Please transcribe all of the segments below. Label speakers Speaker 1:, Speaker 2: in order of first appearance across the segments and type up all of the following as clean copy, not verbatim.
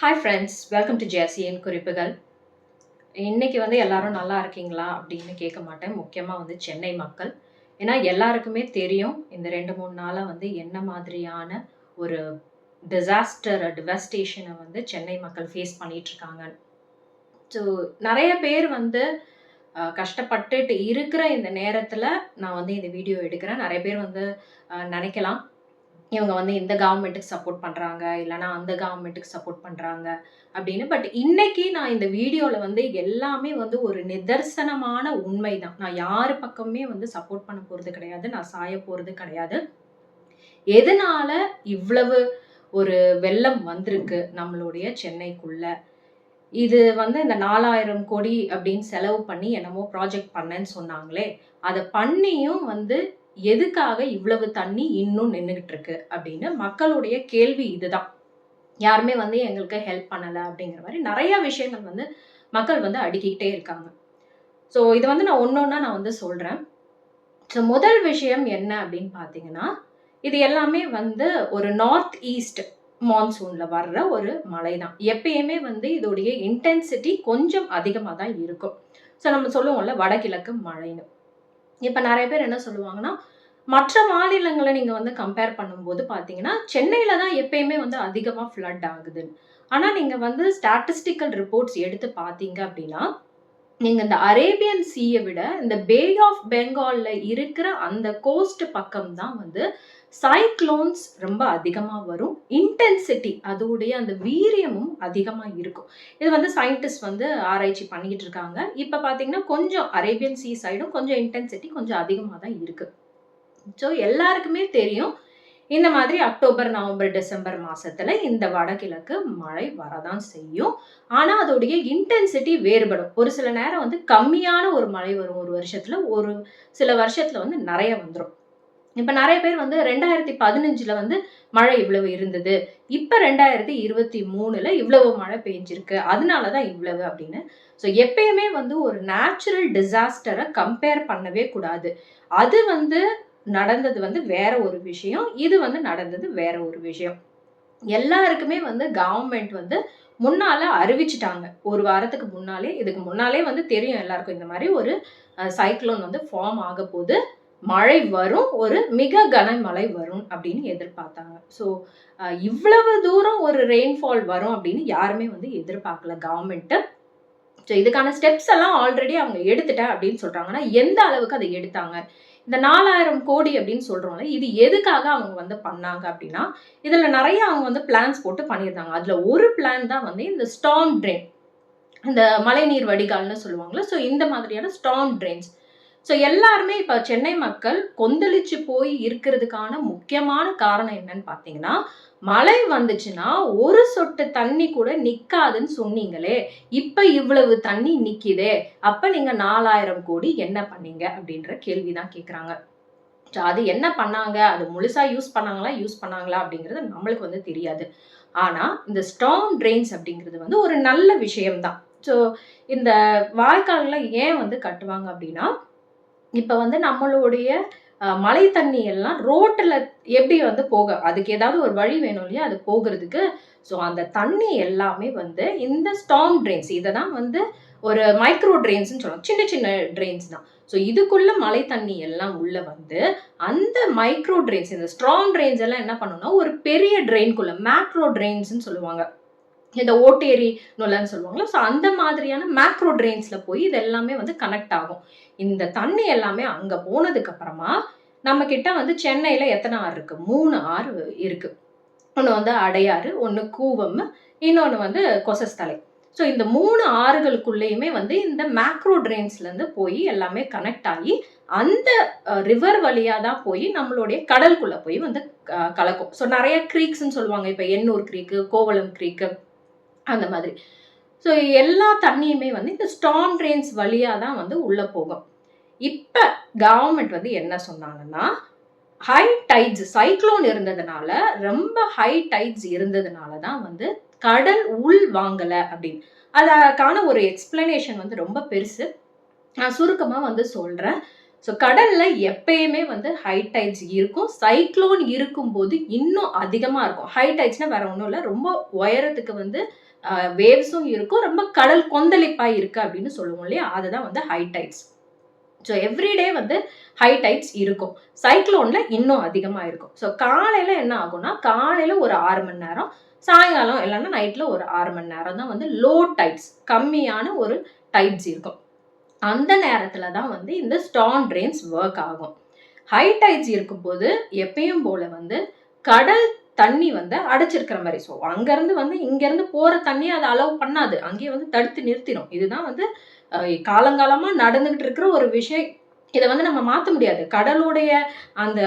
Speaker 1: Hi friends, welcome to ஜேசியின் குறிப்புகள். இன்னைக்கு எல்லாரும் நல்லா இருக்கீங்களா அப்படின்னு கேட்க மாட்டேன். முக்கியமாக சென்னை மக்கள். ஏன்னா எல்லாருக்குமே தெரியும் இந்த 2-3 நாளாக என்ன மாதிரியான ஒரு டிசாஸ்டர் டிவஸ்டேஷனை சென்னை மக்கள் ஃபேஸ் பண்ணிட்டு இருக்காங்க. ஸோ நிறைய பேர் கஷ்டப்பட்டுட்டு இருக்கிற இந்த நேரத்தில் நான் இந்த வீடியோ எடுக்கிறேன். நிறைய பேர் நினைக்கலாம் இவங்க இந்த கவர்மெண்ட்டுக்கு சப்போர்ட் பண்ணுறாங்க, இல்லைனா அந்த கவர்மெண்ட்டுக்கு சப்போர்ட் பண்ணுறாங்க அப்படின்னு. பட் இன்னைக்கு நான் இந்த வீடியோவில் எல்லாமே ஒரு நிதர்சனமான உண்மை தான். நான் யார் பக்கமே சப்போர்ட் பண்ண போகிறது கிடையாது, நான் சாய போகிறது கிடையாது. எதனால இவ்வளவு ஒரு வெள்ளம் வந்திருக்கு நம்மளுடைய சென்னைக்குள்ள, இது இந்த 4000 கோடி அப்படின்னு செலவு பண்ணி என்னமோ ப்ராஜெக்ட் பண்ணேன்னு சொன்னாங்களே, அதை பண்ணியும் எதுக்காக இவ்வளவு தண்ணி இன்னும் நின்றுகிட்டு இருக்கு அப்படின்னு மக்களுடைய கேள்வி இதுதான். யாருமே எங்களுக்கு ஹெல்ப் பண்ணலை அப்படிங்கிற மாதிரி நிறைய விஷயங்கள் மக்கள் அடுக்கிக்கிட்டே இருக்காங்க. ஸோ இது நான் ஒன்னொன்னா நான் சொல்றேன். ஸோ முதல் விஷயம் என்ன அப்படின்னு பார்த்தீங்கன்னா, இது எல்லாமே ஒரு நார்த் ஈஸ்ட் மான்சூன்ல வர்ற ஒரு மழை தான். எப்பயுமே இதோடைய இன்டென்சிட்டி கொஞ்சம் அதிகமாக தான் இருக்கும். ஸோ நம்ம சொல்லுவோம்ல வடகிழக்கு மழைன்னு. இப்போ நிறைய பேர் என்ன சொல்லுவாங்கன்னா, மற்ற மாநிலங்களை நீங்கள் கம்பேர் பண்ணும்போது பார்த்தீங்கன்னா சென்னையில் தான் எப்பயுமே அதிகமாக ஃப்ளட் ஆகுதுன்னு. ஆனால் நீங்கள் ஸ்டாட்டிஸ்டிக்கல் ரிப்போர்ட்ஸ் எடுத்து பார்த்தீங்க அப்படின்னா, நீங்கள் இந்த அரேபியன் சீயை விட இந்த பே ஆஃப் பெங்கால்ல இருக்கிற அந்த கோஸ்ட் பக்கம் தான் சைக்ளோன்ஸ் ரொம்ப அதிகமாக வரும். இன்டென்சிட்டி அதோடைய அந்த வீரியமும் அதிகமாக இருக்கும். இது சயின்டிஸ்ட் ஆராய்ச்சி பண்ணிக்கிட்டு இருக்காங்க. இப்போ பார்த்தீங்கன்னா கொஞ்சம் அரேபியன் சீ சைடும் கொஞ்சம் இன்டென்சிட்டி கொஞ்சம் அதிகமாக தான் இருக்கு. ஸோ எல்லாருக்குமே தெரியும் இந்த மாதிரி அக்டோபர், நவம்பர், டிசம்பர் மாசத்துல இந்த வடகிழக்கு மழை வரதான் செய்யும். ஆனா அதோடைய இன்டென்சிட்டி வேறுபடும். ஒரு சில நேரம் கம்மியான ஒரு மழை வரும் ஒரு வருஷத்துல, ஒரு சில வருஷத்துல நிறைய வந்துடும். இப்ப நிறைய பேர் 2015ல மழை இவ்வளவு இருந்தது, இப்ப 2023ல இவ்வளவு மழை பெஞ்சிருக்கு, அதனாலதான் இவ்வளவு அப்படின்னு. ஸோ எப்பயுமே ஒரு நேச்சுரல் டிசாஸ்டரை கம்பேர் பண்ணவே கூடாது. அது நடந்தது வேற ஒரு விஷயம், இது நடந்தது வேற ஒரு விஷயம். எல்லாருக்குமே கவர்மெண்ட் முன்னால அறிவிச்சிட்டாங்க. ஒரு வாரத்துக்கு முன்னாலே, இதுக்கு முன்னாலே தெரியும் எல்லாருக்கும் இந்த மாதிரி ஒரு சைக்ளோன் ஃபார்ம் ஆக போது, மழை வரும், ஒரு மிக கனமழை வரும் அப்படின்னு எதிர்பார்த்தாங்க. ஸோ இவ்வளவு தூரம் ஒரு ரெயின்ஃபால் வரும் அப்படின்னு யாருமே எதிர்பார்க்கல கவர்மெண்ட். ஸோ இதுக்கான ஸ்டெப்ஸ் எல்லாம் ஆல்ரெடி அவங்க எடுத்துட்டேன் அப்படின்னு சொல்றாங்கன்னா, எந்த அளவுக்கு அதை எடுத்தாங்க? இந்த 4000 கோடி அப்படின்னு சொல்றோம்ல, இது எதுக்காக அவங்க பண்ணாங்க அப்படின்னா, இதுல நிறைய அவங்க பிளான்ஸ் போட்டு பண்ணியிருந்தாங்க. அதுல ஒரு பிளான் தான் இந்த ஸ்டார்ம் ட்ரெயின், இந்த மழைநீர் வடிகால்னு சொல்லுவாங்கல்ல. ஸோ இந்த மாதிரியான ஸ்டார்ம் ட்ரெயின்ஸ். ஸோ எல்லாருமே இப்போ சென்னை மக்கள் கொந்தளிச்சு போய் இருக்கிறதுக்கான முக்கியமான காரணம் என்னன்னு பார்த்தீங்கன்னா, மழை வந்துச்சுன்னா ஒரு சொட்டு தண்ணி கூட நிக்காதுன்னு சொன்னீங்களே, இப்ப இவ்வளவு தண்ணி நிக்குதே, அப்ப நீங்க 4000 கோடி என்ன பண்ணீங்க அப்படின்ற கேள்விதான் கேட்குறாங்க. அது என்ன பண்ணாங்க, அது முழுசா யூஸ் பண்ணாங்களா அப்படிங்கிறது நம்மளுக்கு தெரியாது. ஆனா இந்த ஸ்டார்ம் ட்ரெயின்ஸ் அப்படிங்கிறது ஒரு நல்ல விஷயம்தான். ஸோ இந்த வாய்க்கால்ல ஏன் கட்டுவாங்க அப்படின்னா, இப்ப நம்மளுடைய மழை தண்ணி எல்லாம் ரோட்ல எப்படி போக, அதுக்கு ஏதாவது ஒரு வழி வேணும் இல்லையா அது போகிறதுக்கு. ஸோ அந்த தண்ணி எல்லாமே இந்த ஸ்டார்ம் ட்ரெயின்ஸ், இதை தான் ஒரு மைக்ரோ ட்ரெயின்ஸ்னு சொல்லுவாங்க, சின்ன சின்ன ட்ரெயின்ஸ் தான். ஸோ இதுக்குள்ள மழை தண்ணி எல்லாம் உள்ள அந்த மைக்ரோ ட்ரெயின்ஸ், இந்த ஸ்ட்ராங் ட்ரெயின்ஸ் எல்லாம் என்ன பண்ணும்னா ஒரு பெரிய ட்ரெயின்குள்ள, மேக்ரோ ட்ரெயின்ஸ்ன்னு சொல்லுவாங்க, இந்த ஓட்டேரி நொலன்னு சொல்லுவாங்களா. ஸோ அந்த மாதிரியான மேக்ரோ ட்ரெயின்ஸ்ல போய் இது எல்லாமே கனெக்ட் ஆகும். இந்த தண்ணி எல்லாமே அங்க போனதுக்கு அப்புறமா நம்ம கிட்ட சென்னையில எத்தனை ஆறு இருக்கு? 3 ஆறு இருக்கு. ஒன்று அடையாறு, ஒன்று கூவம், இன்னொன்று கொசஸ்தலை. ஸோ இந்த 3 ஆறுகளுக்குள்ளேயுமே இந்த மேக்ரோ ட்ரெயின்ஸ்ல இருந்து போய் எல்லாமே கனெக்ட் ஆகி அந்த ரிவர் வழியா தான் போய் நம்மளுடைய கடலுக்குள்ள போய் கலக்கும். ஸோ நிறைய க்ரீக்ஸ்ன்னு சொல்லுவாங்க, இப்போ எண்ணூர் க்ரீக்கு, கோவளம் க்ரீக்கு, அந்த மாதிரி. ஸோ எல்லா தண்ணியுமே இந்த ஸ்டார்ம் ட்ரெயின்ஸ் வழியா தான் உள்ள போகும். இப்ப கவர்மெண்ட் என்ன சொன்னாங்கன்னா, ஹை டைட்ஸ், சைக்ளோன் இருந்ததுனால, ரொம்ப ஹை டைட்ஸ் இருந்ததுனால தான் கடல் உள் வாங்கல அப்படின்னு. அதற்கான ஒரு எக்ஸ்பிளனேஷன் ரொம்ப பெருசு. நான் சுருக்கமா சொல்றேன். ஸோ கடல்ல எப்பயுமே வந்து ஹை டைட்ஸ் இருக்கும். சைக்ளோன் இருக்கும்போது இன்னும் அதிகமா இருக்கும். ஹை டைட்ஸ்னா வேற ஒண்ணும் இல்ல. ரொம்ப உயரத்துக்கு வந்து வேவ்ஸும் இருக்கும். ரொம்ப கடல் கொந்தளிப்பா இருக்கு அப்படின்னு சொல்லுவோம் இல்லையா? அதுதான் வந்து ஹை டைட்ஸ். ஸோ எவ்ரிடே வந்து ஹை டைட்ஸ் இருக்கும். சைக்ளோன்ல இன்னும் அதிகமா இருக்கும். ஸோ காலையில என்ன ஆகும்னா, காலையில ஒரு 6 மணி நேரம், சாயங்காலம் இல்லைன்னா நைட்ல ஒரு 6 மணி நேரம் தான் வந்து லோ டைட்ஸ், கம்மியான ஒரு டைட்ஸ் இருக்கும். அந்த நேரத்துல தான் வந்து இந்த ஸ்டார்ம் ட்ரெயின்ஸ் ஒர்க் ஆகும். ஹை டைட்ஸ் இருக்கும்போது எப்பயும் போல வந்து கடல் தண்ணி வந்து அடைச்சிருக்கிற மாதிரி. ஸோ அங்கிருந்து வந்து இங்கிருந்து போற தண்ணி அதை அலோவ் பண்ணாது. அங்கேயே வந்து தடுத்து நிறுத்திடும். இதுதான் வந்து காலங்காலமா நடந்துகிட்டு இருக்கிற ஒரு விஷயம். இதை வந்து நம்ம மாத்த முடியாது. கடலுடைய அந்த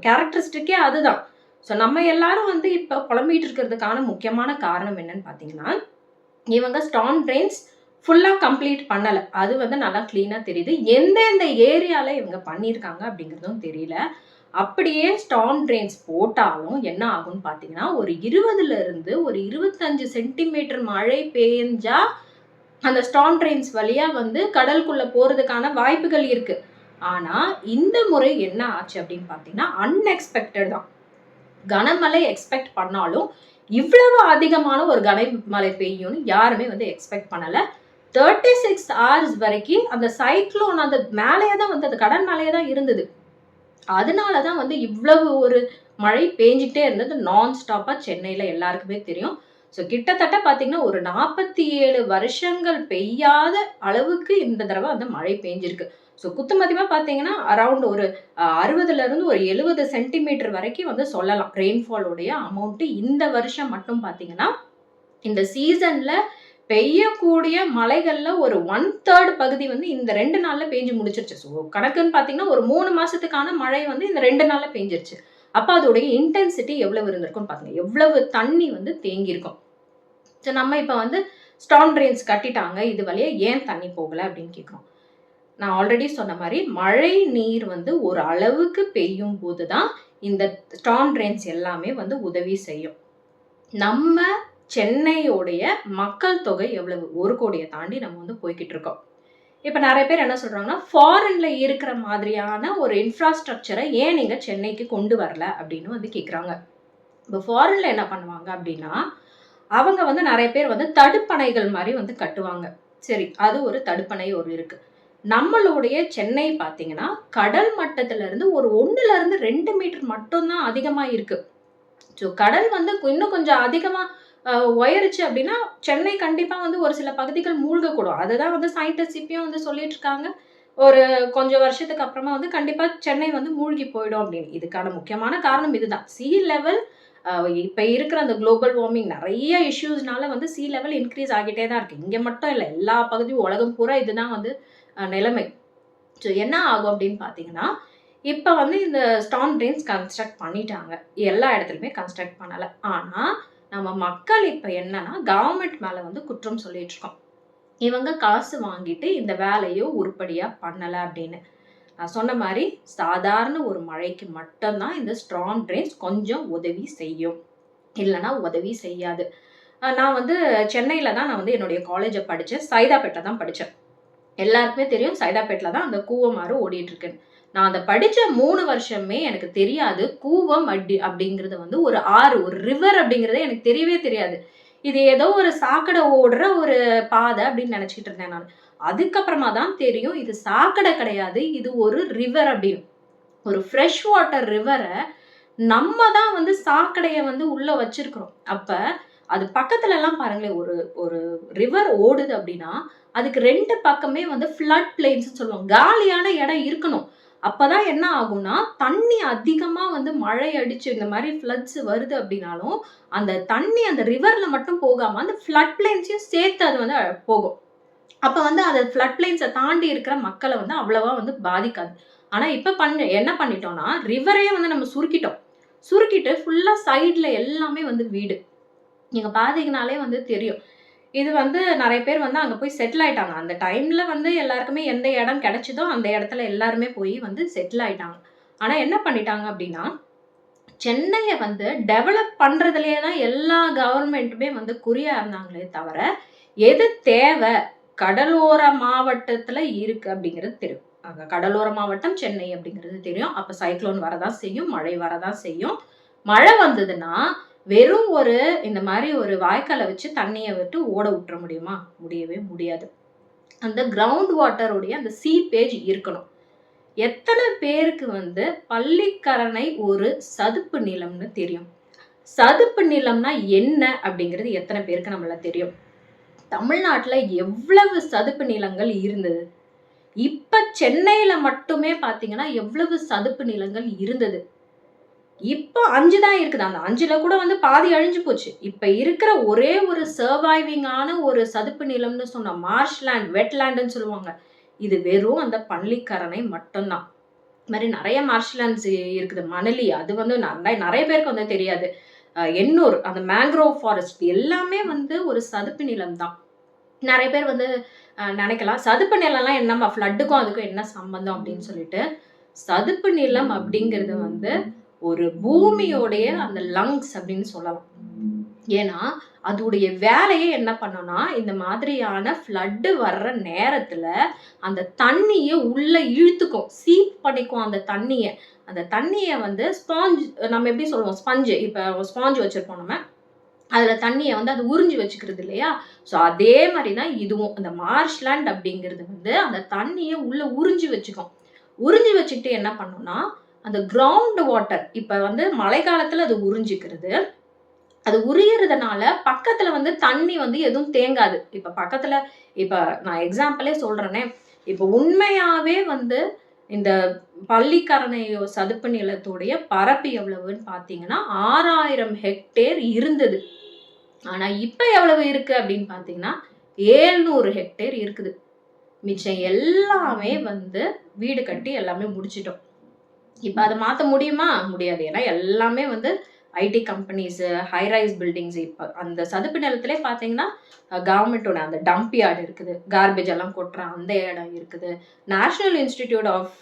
Speaker 1: கேரக்டரிஸ்டிக்கே அதுதான். ஸோ நம்ம எல்லாரும் வந்து இப்ப புலம்பிட்டு இருக்கிறதுக்கான முக்கியமான காரணம் என்னன்னு பாத்தீங்கன்னா, இவங்க ஸ்டார்ம் ட்ரெயின்ஸ் ஃபுல்லா கம்ப்ளீட் பண்ணல. அது வந்து நல்லா கிளீனா தெரியுது. எந்தெந்த ஏரியால இவங்க பண்ணியிருக்காங்க அப்படிங்கிறதும் தெரியல. அப்படியே ஸ்டார்ம் ட்ரெயின்ஸ் போட்டாலும் என்ன ஆகும்னு பாத்தீங்கன்னா, ஒரு 20ல இருந்து ஒரு 25 சென்டிமீட்டர் மழை பெஞ்சா அந்த ஸ்டார்ம் ட்ரெயின்ஸ் வழியா வந்து கடலுக்குள்ள போறதுக்கான வாய்ப்புகள் இருக்கு. ஆனா இந்த முறை என்ன ஆச்சு அப்படின்னு பாத்தீங்கன்னா, அன்எக்ஸ்பெக்டட் தான். கனமழை எக்ஸ்பெக்ட் பண்ணாலும் இவ்வளவு அதிகமான ஒரு கனமழை பெய்யும்னு யாருமே வந்து எக்ஸ்பெக்ட் பண்ணல. 36 ஹவர்ஸ் வரைக்கும் அந்த சைக்ளோன் அந்த மேலேயே தான் வந்து, அந்த கடல் மேலேயே தான் இருந்தது. அதனாலதான் வந்து இவ்வளவு ஒரு மழை பெஞ்சிட்டே இருந்தது நான் ஸ்டாப்பா சென்னையில எல்லாருக்குமே தெரியும். ஸோ கிட்டத்தட்ட பாத்தீங்கன்னா ஒரு 47 வருஷங்கள் பெய்யாத அளவுக்கு இந்த தடவை வந்து மழை பெஞ்சிருக்கு. ஸோ குத்து மதிப்பா பாத்தீங்கன்னா அரௌண்ட் ஒரு 60ல இருந்து ஒரு 70 சென்டிமீட்டர் வரைக்கும் வந்து சொல்லலாம் ரெயின்ஃபாலோடைய அமௌண்ட். இந்த வருஷம் மட்டும் பாத்தீங்கன்னா இந்த சீசன்ல பெய்யக்கூடிய மழைகள்ல ஒரு 1/3 பகுதி வந்து இந்த 2 நாள்ல பெஞ்சு முடிச்சிருச்சு. ஸோ கணக்குன்னு பாத்தீங்கன்னா ஒரு 3 மாசத்துக்கான மழை வந்து இந்த 2 நாள்ல பெஞ்சிருச்சு. அப்ப அதோடைய இன்டென்சிட்டி எவ்வளவு இருந்திருக்கும்னு பாருங்க. எவ்வளவு தண்ணி வந்து தேங்கி இருக்கும். ஸோ நம்ம இப்ப வந்து ஸ்டார்ம் ட்ரெயின்ஸ் கட்டிட்டாங்க, இது வழியா ஏன் தண்ணி போகல அப்படின்னு கேட்கிறோம். நான் ஆல்ரெடி சொன்ன மாதிரி மழை நீர் வந்து ஒரு அளவுக்கு பெய்யும் போதுதான் இந்த ஸ்டார்ம் ட்ரெயின்ஸ் எல்லாமே வந்து உதவி செய்யும். நம்ம சென்னையோடைய மக்கள் தொகை எவ்வளவு? 1 கோடியை தாண்டி நம்ம வந்து போய்கிட்டு இருக்கோம். இப்ப நிறைய பேர் என்ன சொல்றாங்கன்னா, ஃபாரின்ல இருக்கிற மாதிரியான ஒரு இன்ஃப்ராஸ்ட்ரக்சரை ஏன் நீங்க சென்னைக்கு கொண்டு வரல அப்படின்னு வந்து கேக்குறாங்க. இப்போ ஃபாரின்ல என்ன பண்ணுவாங்க அப்படின்னா, அவங்க வந்து நிறைய பேர் வந்து தடுப்பணைகள் மாதிரி வந்து கட்டுவாங்க. சரி, அது ஒரு தடுப்பணை ஒரு இருக்கு. நம்மளுடைய சென்னை பாத்தீங்கன்னா கடல் மட்டத்துல இருந்து ஒரு 1ல இருந்து 2 மீட்டர் மட்டும் தான் அதிகமா இருக்கு. ஸோ கடல் வந்து இன்னும் கொஞ்சம் அதிகமா உயருச்சு அப்படின்னா சென்னை கண்டிப்பா வந்து ஒரு சில பகுதிகள் மூழ்கக்கூடும். அதுதான் வந்து சயின்டிஸ்ட் இப்பயும் வந்து சொல்லிட்டு இருக்காங்க. ஒரு கொஞ்சம் வருஷத்துக்கு அப்புறமா வந்து கண்டிப்பா சென்னை வந்து மூழ்கி போயிடும் அப்படின்னு. இதுக்கான முக்கியமான காரணம் இதுதான். சீ லெவல் இப்ப இருக்கிற அந்த குளோபல் வார்மிங் நிறைய இஷ்யூஸ்னால வந்து சீ லெவல் இன்க்ரீஸ் ஆகிட்டே தான் இருக்கு. இங்க மட்டும் இல்லை, எல்லா பகுதியும் உலகம் பூரா இதுதான் வந்து நிலைமை. ஸோ என்ன ஆகும் அப்படின்னு பாத்தீங்கன்னா, இப்ப வந்து இந்த ஸ்டார்ம் ட்ரெயின்ஸ் கன்ஸ்ட்ரக்ட் பண்ணிட்டாங்க. எல்லா இடத்துலயுமே கன்ஸ்ட்ரக்ட் பண்ணல. ஆனா நம்ம மக்கள் இப்ப என்னன்னா கவர்மெண்ட் மேல வந்து குற்றம் சொல்லிட்டு இருக்கோம். இவங்க காசு வாங்கிட்டு இந்த வேலையோ உருப்படியா பண்ணல அப்படின்னு. நான் சொன்ன மாதிரி சாதாரண ஒரு மழைக்கு மட்டும்தான் இந்த ஸ்டார்ம் ட்ரெயின்ஸ் கொஞ்சம் உதவி செய்யும், இல்லைன்னா உதவி செய்யாது. நான் வந்து சென்னையில தான் நான் வந்து என்னுடைய காலேஜை படிச்சேன். சைதாப்பேட்டில் தான் படிச்சேன். எல்லாருக்குமே தெரியும் சைதாப்பேட்டில் தான் அந்த கூவமாறு ஓடிட்டு இருக்குன்னு. நான் அந்த படிச்ச 3 வருஷமே எனக்கு தெரியாது கூவம் அப்படிங்கிறது வந்து ஒரு ஆறு, ஒரு ரிவர் அப்படிங்கிறதே எனக்கு தெரியவே தெரியாது. இது ஏதோ ஒரு சாக்கடை ஓடுற ஒரு பாதை அப்படின்னு நினைச்சிட்டு இருந்தேன் நான். அதுக்கப்புறமா தான் தெரியும் இது சாக்கடை கிடையாது, இது ஒரு ரிவர் அப்படின்னு. ஒரு ஃப்ரெஷ் வாட்டர் ரிவரை நம்ம தான் வந்து சாக்கடையை வந்து உள்ள வச்சிருக்கிறோம். அப்ப அது பக்கத்துல எல்லாம் பாருங்களேன், ஒரு ஒரு ரிவர் ஓடுது அப்படின்னா அதுக்கு 2 பக்கமே வந்து ஃப்ளட் பிளெயின்ஸ் சொல்லுவாங்க. காலியான இடம் இருக்கணும். அப்பதான் என்ன ஆகும்னா தண்ணி அதிகமா வந்து மழை அடிச்சு இந்த மாதிரி ஃப்ளட்ஸ் வருது அப்படின்னாலும் அந்த தண்ணி அந்த ரிவர்ல மட்டும் போகாம அந்த ஃப்ளட் பிளெயின்ஸையும் சேர்த்து அது வந்து போகும். அப்ப வந்து அது ஃப்ளட் பிளெயின்ஸை தாண்டி இருக்கிற மக்களை வந்து அவ்வளவா வந்து பாதிக்காது. ஆனா இப்ப என்ன பண்ணிட்டோம்னா ரிவரையே வந்து நம்ம சுருக்கிட்டு ஃபுல்லா சைட்ல எல்லாமே வந்து வீடு. நீங்க பாத்தீங்கன்னாலே வந்து தெரியும். இது வந்து நிறைய பேர் வந்து அங்க போய் செட்டில் ஆயிட்டாங்க. அந்த டைம்ல வந்து எல்லாருக்குமே எந்த இடம் கிடைச்சதோ அந்த இடத்துல எல்லாருமே போய் வந்து செட்டில் ஆயிட்டாங்க. ஆனா என்ன பண்ணிட்டாங்க அப்படின்னா, சென்னையை வந்து டெவலப் பண்றதுலயே தான் எல்லா கவர்மெண்ட்டுமே வந்து குறியா இருந்தாங்களே தவிர, எது தேவை கடலோர மாவட்டத்துல இருக்கு அப்படிங்கிறது தெரியும். அங்க கடலோர மாவட்டம் சென்னை அப்படிங்கிறது தெரியும். அப்ப சைக்ளோன் வரதான் செய்யும், மழை வரதான் செய்யும். மழை வந்ததுன்னா வெறும் இந்த மாதிரி ஒரு வாய்க்காலை வச்சு தண்ணியை விட்டு ஓட விட்டுற முடியுமா? முடியவே முடியாது. அந்த கிரவுண்ட் வாட்டருடைய அந்த சீப்பேஜ் இருக்கணும். எத்தனை பேருக்கு பள்ளிக்கரணை ஒரு சதுப்பு நிலம்னு தெரியும்? சதுப்பு நிலம்னா என்ன அப்படிங்கிறது எத்தனை பேருக்கு நம்மள தெரியும்? தமிழ்நாட்டுல எவ்வளவு சதுப்பு நிலங்கள் இருந்தது? இப்ப சென்னையில மட்டுமே பாத்தீங்கன்னா எவ்வளவு சதுப்பு நிலங்கள் இருந்தது? இப்போ 5 தான் இருக்குது. அந்த 5ல கூட பாதி அழிஞ்சு போச்சு. இப்ப இருக்கிற ஒரே ஒரு சர்வைவிங்கான ஒரு சதுப்பு நிலம்னு சொன்னா மார்ஷ்லேண்ட், வெட்லேண்டுன்னு சொல்லுவாங்க. இது வெறும் அந்த பள்ளிக்கரணை மட்டும்தான். இது மாதிரி நிறைய மார்ஷ்லேண்ட்ஸ் இருக்குது. மணலி அது நிறைய பேருக்கு தெரியாது. எண்ணூர் அந்த மேங்க்ரோவ் ஃபாரஸ்ட் எல்லாமே ஒரு சதுப்பு நிலம் தான். நிறைய பேர் நினைக்கலாம் சதுப்பு நிலம்லாம் என்னம்மா ஃப்ளட்டுக்கும் அதுக்கும் என்ன சம்பந்தம் அப்படின்னு சொல்லிட்டு. சதுப்பு நிலம் அப்படிங்கிறது ஒரு பூமியோடைய அந்த லங்ஸ் அப்படின்னு சொல்லலாம். ஏன்னா அதோடைய வேலையே என்ன பண்ணோம்னா இந்த மாதிரியான ஃப்ளட்டு வர்ற நேரத்துல அந்த தண்ணியை உள்ள இழுத்துக்கும், சீப் பண்ணிக்கும். அந்த தண்ணியை ஸ்பாஞ்ச், நம்ம எப்படி சொல்லுவோம் ஸ்பஞ்சு, இப்ப ஸ்பாஞ்ச் வச்சிருப்போம் நம்ம, அதுல தண்ணியை அது உறிஞ்சி வச்சுக்கிறது இல்லையா? ஸோ அதே மாதிரிதான் இதுவும். அந்த மார்ஷ்லேண்ட் அப்படிங்கிறது அந்த தண்ணியை உள்ள உறிஞ்சி வச்சுக்கும். உறிஞ்சி வச்சுக்கிட்டு என்ன பண்ணும்னா அந்த கிரவுண்ட் வாட்டர் இப்ப மழை காலத்துல அது உறிஞ்சிக்கிறது. அது உரியறதுனால பக்கத்துல தண்ணி எதுவும் தேங்காது. இப்ப பக்கத்துல இப்ப நான் எக்ஸாம்பிளே சொல்றேனே, இப்ப உண்மையாவே இந்த பள்ளிக்கரணையோ சதுப்பு நிலத்துடைய பரப்பு எவ்வளவுன்னு பாத்தீங்கன்னா 6000 ஹெக்டேர் இருந்தது. ஆனா இப்ப எவ்வளவு இருக்கு அப்படின்னு பாத்தீங்கன்னா 700 ஹெக்டேர் இருக்குது. மிச்சம் எல்லாமே வீடு கட்டி எல்லாமே முடிச்சிட்டோம். இப்ப அதை மாத்த முடியுமா? முடியாது. ஏன்னா எல்லாமே ஐடி கம்பெனிஸ், ஹைரைஸ் பில்டிங்ஸ். இப்ப அந்த சதுப்பு நிலத்திலே பாத்தீங்கன்னா கவர்மெண்டோட அந்த டம்ப் யார்டு இருக்குது, கார்பேஜ் எல்லாம் கொட்டுற அந்த இடம் இருக்குது, national institute of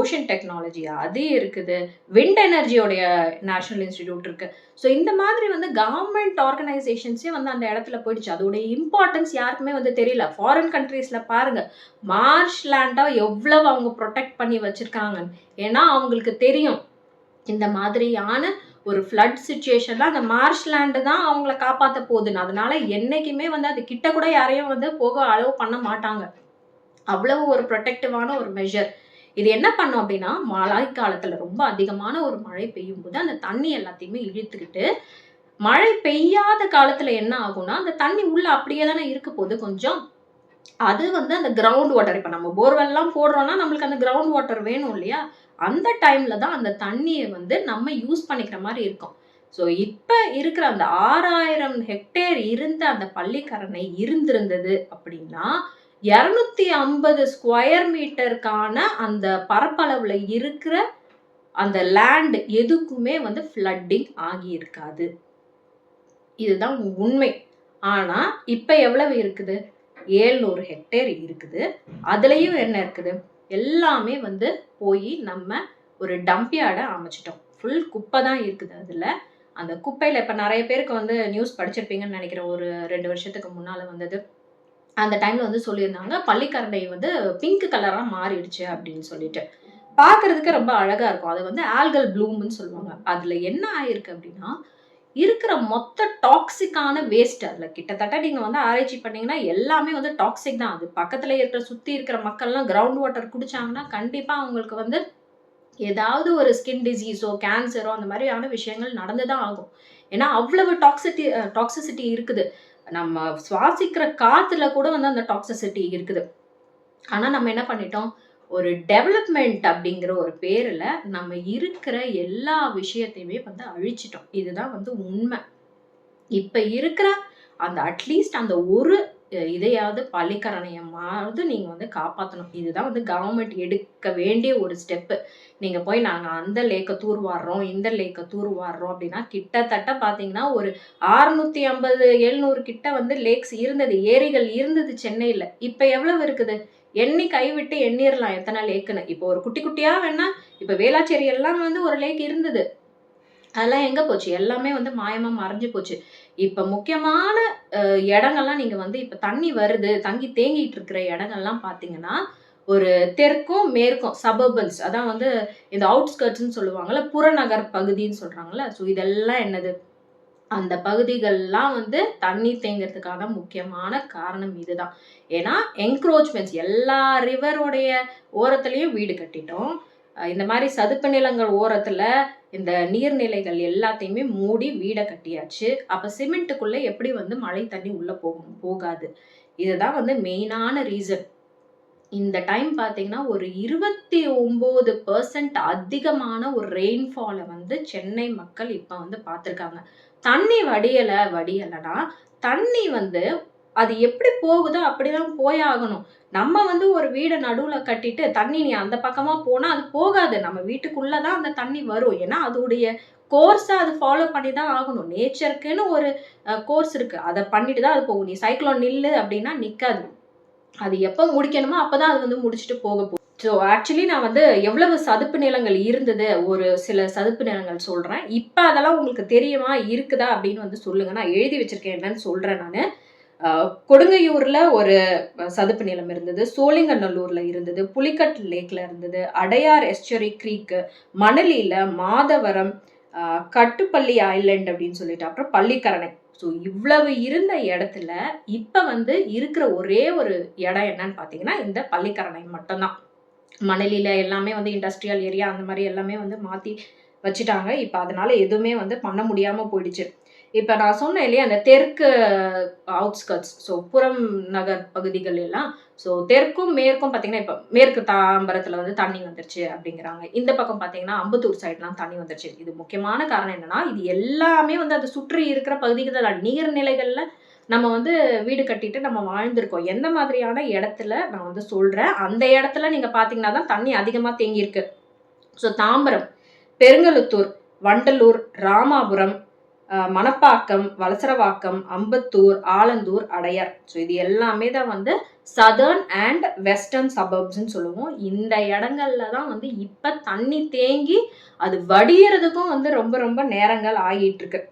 Speaker 1: ocean technology அது இருக்குது, விண்ட் எனர்ஜியோடைய நேஷனல் இன்ஸ்டிடியூட் இருக்கு. ஸோ இந்த மாதிரி கவர்மெண்ட் ஆர்கனைசேஷன்ஸே அந்த இடத்துல போயிடுச்சு. அதோடைய இம்பார்ட்டன்ஸ் யாருக்குமே தெரியல. ஃபாரின் கண்ட்ரீஸ்ல பாருங்க மார்ஷ்லேண்டா எவ்வளவு அவங்க ப்ரொடெக்ட் பண்ணி வச்சிருக்காங்க. ஏன்னா அவங்களுக்கு தெரியும் இந்த மாதிரியான ஒரு ஃப்ளட் சிச்சுவேஷன்ல அந்த மார்ஷ்லேண்டு தான் அவங்கள காப்பாற்ற போகுதுன்னு. அதனால என்னைக்குமே அது கிட்ட கூட யாரையும் போக அலோவ் பண்ண மாட்டாங்க. அவ்வளவு ஒரு ப்ரொடெக்டிவான ஒரு மெஷர். இது என்ன பண்ணும் அப்படின்னா மழை காலத்துல ரொம்ப அதிகமான ஒரு மழை பெய்யும் போது அந்த தண்ணி எல்லாத்தையுமே இழுத்துக்கிட்டு, மழை பெய்யாத காலத்துல என்ன ஆகும்னா அந்த தண்ணி உள்ள அப்படியே தானே இருக்க போகுது கொஞ்சம். அது அந்த கிரவுண்ட் வாட்டர், இப்ப நம்ம போர்வெல் எல்லாம் போடுறோம்னா நம்மளுக்கு அந்த கிரவுண்ட் வாட்டர் வேணும் இல்லையா? அந்த டைம்ல தான் அந்த தண்ணியை நம்ம யூஸ் பண்ணிக்கிற மாதிரி இருக்கும். ஸோ இப்ப இருக்கிற அந்த 6000 ஹெக்டேர் இருந்த அந்த பள்ளிக்கரணை இருந்திருந்தது அப்படின்னா 250 ஸ்கொயர் மீட்டருக்கான அந்த பரப்பளவுல இருக்கிற அந்த லேண்ட் எதுக்குமே ஃப்ளட்டிங் ஆகி இருக்காது. இதுதான் உண்மை. ஆனா இப்ப எவ்வளவு இருக்குது? 700 ஹெக்டேர் இருக்குது. அதுலயும் என்ன இருக்குது? எல்லாமே போய் நம்ம ஒரு டம்ப் யார்டை அமைச்சிட்டோம். ஃபுல் குப்பை தான் இருக்குது அதுல. அந்த குப்பையில இப்ப நிறைய பேருக்கு நியூஸ் படிச்சிருப்பீங்கன்னு நினைக்கிறேன். ஒரு 2 வருஷத்துக்கு முன்னால வந்தது. அந்த டைம்ல சொல்லியிருந்தாங்க பள்ளிக்கரணை பிங்க் கலரா மாறிடுச்சு அப்படின்னு சொல்லிட்டு. பாக்குறதுக்கு ரொம்ப அழகா இருக்கும். அது ஆல்கல் ப்ளூம்னு சொல்லுவாங்க. அதுல என்ன ஆயிருக்கு அப்படின்னா இருக்கிற மொத்த டாக்ஸிக்கான வேஸ்ட் அதுல கிட்டத்தட்ட நீங்க ஆராய்ச்சி பண்ணீங்கன்னா எல்லாமே டாக்ஸிக் தான். அது பக்கத்துல இருக்கிற சுத்தி இருக்கிற மக்கள்லாம் கிரவுண்ட் வாட்டர் குடிச்சாங்கன்னா கண்டிப்பா அவங்களுக்கு ஏதாவது ஒரு ஸ்கின் டிசீஸோ கேன்சரோ அந்த மாதிரியான விஷயங்கள் நடந்துதான் ஆகும். ஏன்னா அவ்வளவு டாக்ஸிசிட்டி இருக்குது. நம்ம சுவாசிக்கிற காத்துல கூட அந்த டாக்ஸிசிட்டி இருக்குது. ஆனா நம்ம என்ன பண்ணிட்டோம்? ஒரு டெவலப்மெண்ட் அப்படிங்கிற ஒரு பேர்ல நம்ம இருக்கிற எல்லா விஷயத்தையுமே அழிச்சிட்டோம். இதுதான் உண்மை. இப்ப இருக்கிற அந்த அட்லீஸ்ட் அந்த ஒரு இதையாவது பள்ளிக்கரணையமாவது நீங்க காப்பாற்றணும். இதுதான் கவர்மெண்ட் எடுக்க வேண்டிய ஒரு ஸ்டெப்பு. நீங்க போய் நாங்க அந்த லேக்க தூர்வாடுறோம், இந்த லேக்க தூர்வாடுறோம் அப்படின்னா கிட்டத்தட்ட பாத்தீங்கன்னா ஒரு 650 700 கிட்ட லேக்ஸ் இருந்தது, ஏரிகள் இருந்தது சென்னையில. இப்ப எவ்வளவு இருக்குது? எண்ணி கைவிட்டு எண்ணிரலாம் எத்தனை லேக்குன்னு. இப்போ ஒரு குட்டி குட்டியா வேணா இப்ப வேளாச்சேரி எல்லாம் ஒரு லேக் இருந்தது. அதெல்லாம் எங்க போச்சு? எல்லாமே மாயமா மறைஞ்சு போச்சு. இப்ப முக்கியமான இடங்கள்லாம் நீங்க இப்ப தண்ணி வருது, தங்கி தேங்கிட்டு இருக்கிற இடங்கள்லாம் பாத்தீங்கன்னா ஒரு தெற்கும் மேற்கும் சபர்பன்ஸ், அதான் வந்து இந்த அவுட்ஸ்கர்ட்ஸ்ன்னு சொல்லுவாங்கல்ல, புறநகர் பகுதின்னு சொல்றாங்கல்ல. ஸோ இதெல்லாம் என்னது, அந்த பகுதிகள்லாம் வந்து தண்ணி தேங்கிறதுக்கான முக்கியமான காரணம் இதுதான். ஏன்னா என்க்ரோச்மெண்ட்ஸ் எல்லா ரிவருடைய ஓரத்துலயும் வீடு கட்டிட்டோம். இந்த மாதிரி சதுப்பு நிலங்கள் ஓரத்துல இந்த நீர்நிலைகள் எல்லாத்தையுமே மூடி வீடை கட்டியாச்சு. அப்ப சிமெண்ட்டுக்குள்ள எப்படி வந்து மழை தண்ணி உள்ள போகாது. இதுதான் வந்து மெயினான ரீசன். இந்த டைம் பார்த்தீங்கன்னா ஒரு 29% அதிகமான ஒரு ரெயின்ஃபாலை வந்து சென்னை மக்கள் இப்ப வந்து பார்த்திருக்காங்க. தண்ணி வடியலைன்னா தண்ணி வந்து அது எப்படி போகுதோ அப்படிதான் போயாகணும். நம்ம வந்து ஒரு வீடை நடுவுல கட்டிட்டு தண்ணி நீ அந்த பக்கமா போனா அது போகாது. நம்ம வீட்டுக்குள்ளதான் அந்த தண்ணி வரும். ஏன்னா அதோடைய கோர்ஸா அது ஃபாலோ பண்ணி தான் ஆகணும். நேச்சருக்குன்னு ஒரு கோர்ஸ் இருக்கு. அதை பண்ணிட்டு தான் அது போகும். நீ சைக்ளோன் நில்லு அப்படின்னா நிக்காது. அது எப்போ முடிக்கணுமோ அப்பதான் அது வந்து முடிச்சுட்டு போகும். ஸோ ஆக்சுவலி நான் வந்து எவ்வளவு சதுப்பு நிலங்கள் இருந்தது, ஒரு சில சதுப்பு நிலங்கள் சொல்றேன். இப்ப அதெல்லாம் உங்களுக்கு தெரியுமா, இருக்குதா அப்படின்னு வந்து சொல்லுங்க. நான் எழுதி வச்சிருக்கேன், என்னன்னு சொல்றேன் நானு. கொடுங்கையூர்ல ஒரு சதுப்பு நிலம் இருந்தது, சோழிங்கநல்லூர்ல இருந்தது, புலிக்கட் லேக்ல இருந்தது, அடையார் எஸ்டரி கிரீக், மணலியில, மாதவரம், கட்டுப்பள்ளி ஐலண்ட் அப்படின்னு சொல்லிட்டு, அப்புறம் பள்ளிக்கரணை. ஸோ இவ்வளவு இருந்த இடத்துல இப்ப வந்து இருக்கிற ஒரே ஒரு இடம் என்னன்னு பாத்தீங்கன்னா இந்த பள்ளிக்கரணை மட்டும்தான். மணலில எல்லாமே வந்து இண்டஸ்ட்ரியல் ஏரியா அந்த மாதிரி எல்லாமே வந்து மாத்தி வச்சுட்டாங்க. இப்ப அதனால எதுவுமே வந்து பண்ண முடியாம போயிடுச்சு. இப்ப நான் சொன்னேன் இல்லையா, அந்த தெற்கு அவுட்ஸ்கர்ட்ஸ், ஸோ புறம் நகர் பகுதிகள் எல்லாம், ஸோ தெற்கும் மேற்கும் பார்த்தீங்கன்னா இப்போ மேற்கு தாம்பரத்துல வந்து தண்ணி வந்துருச்சு அப்படிங்கிறாங்க. இந்த பக்கம் பார்த்தீங்கன்னா அம்பத்தூர் சைட்லாம் தண்ணி வந்துருச்சு. இது முக்கியமான காரணம் என்னன்னா, இது எல்லாமே வந்து அதை சுற்றி இருக்கிற பகுதிகள் நீர்நிலைகள்ல நம்ம வந்து வீடு கட்டிட்டு நம்ம வாழ்ந்திருக்கோம். எந்த மாதிரியான இடத்துல நான் வந்து சொல்றேன், அந்த இடத்துல நீங்க பார்த்தீங்கன்னா தான் தண்ணி அதிகமா தேங்கி இருக்கு. ஸோ தாம்பரம், பெருங்கலுத்தூர், வண்டலூர், ராமாபுரம், மணப்பாக்கம், வலசரவாக்கம், அம்பத்தூர், ஆலந்தூர், அடையார். ஸோ இது எல்லாமே தான் வந்து சதர்ன் அண்ட் வெஸ்டர்ன் சபர்ப்ஸ்ன்னு சொல்லுவோம். இந்த இடங்கள்ல தான் வந்து இப்ப தண்ணி தேங்கி அது வடியறதுக்கும் வந்து ரொம்ப ரொம்ப நேரங்கள் ஆகிட்டு இருக்கு.